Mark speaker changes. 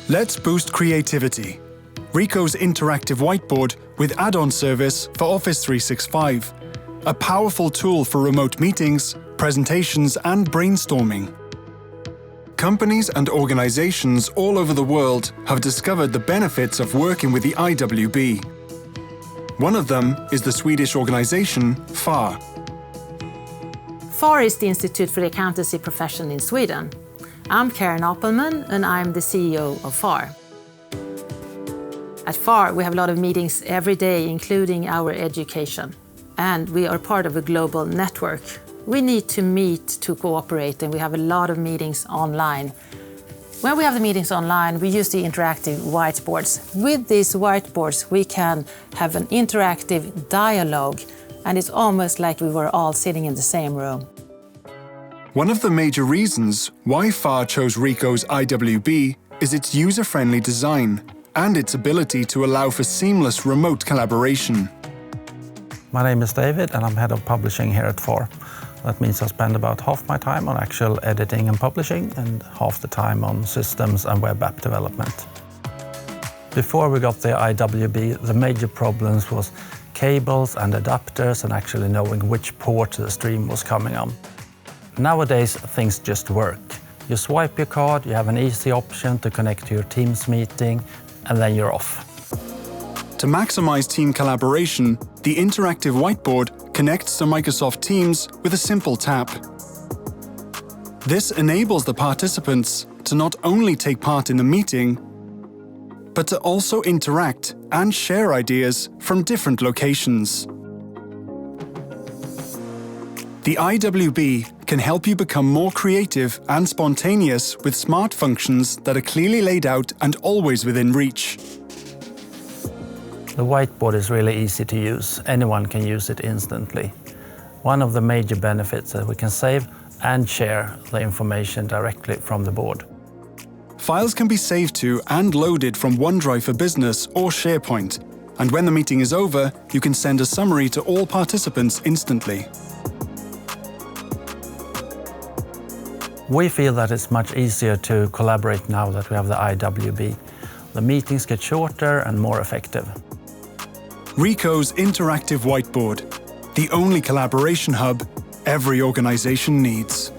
Speaker 1: Let's boost creativity. Ricoh's Interactive Whiteboard with add-on service for Office 365. A powerful tool for remote meetings, presentations and brainstorming. Companies and organizations all over the world have discovered the benefits of working with the IWB. One of them is the Swedish organization FAR.
Speaker 2: FAR is the Institute for the Accountancy Profession in Sweden. I'm Karen Appelman and I'm the CEO of FAR. At FAR we have a lot of meetings every day, including our education. And we are part of a global network. We need to meet to cooperate, and we have a lot of meetings online. When we have the meetings online, we use the interactive whiteboards. With these whiteboards, we can have an interactive dialogue, and it's almost like we were all sitting in the same room.
Speaker 1: One of the major reasons why FAR chose Ricoh's IWB is its user-friendly design and its ability to allow for seamless remote collaboration.
Speaker 3: My name is David and I'm head of publishing here at FAR. That means I spend about half my time on actual editing and publishing and half the time on systems and web app development. Before we got the IWB, the major problems was cables and adapters and actually knowing which port the stream was coming on. Nowadays, things just work. You swipe your card, you have an easy option to connect to your Teams meeting, and then you're off.
Speaker 1: To maximize team collaboration, the interactive whiteboard connects to Microsoft Teams with a simple tap. This enables the participants to not only take part in the meeting, but to also interact and share ideas from different locations. The IWB can help you become more creative and spontaneous with smart functions that are clearly laid out and always within reach.
Speaker 3: The whiteboard is really easy to use. Anyone can use it instantly. One of the major benefits is that we can save and share the information directly from the board.
Speaker 1: Files can be saved to and loaded from OneDrive for Business or SharePoint, and when the meeting is over, you can send a summary to all participants instantly.
Speaker 3: We feel that it's much easier to collaborate now that we have the IWB. The meetings get shorter and more effective.
Speaker 1: Ricoh's Interactive Whiteboard, the only collaboration hub every organization needs.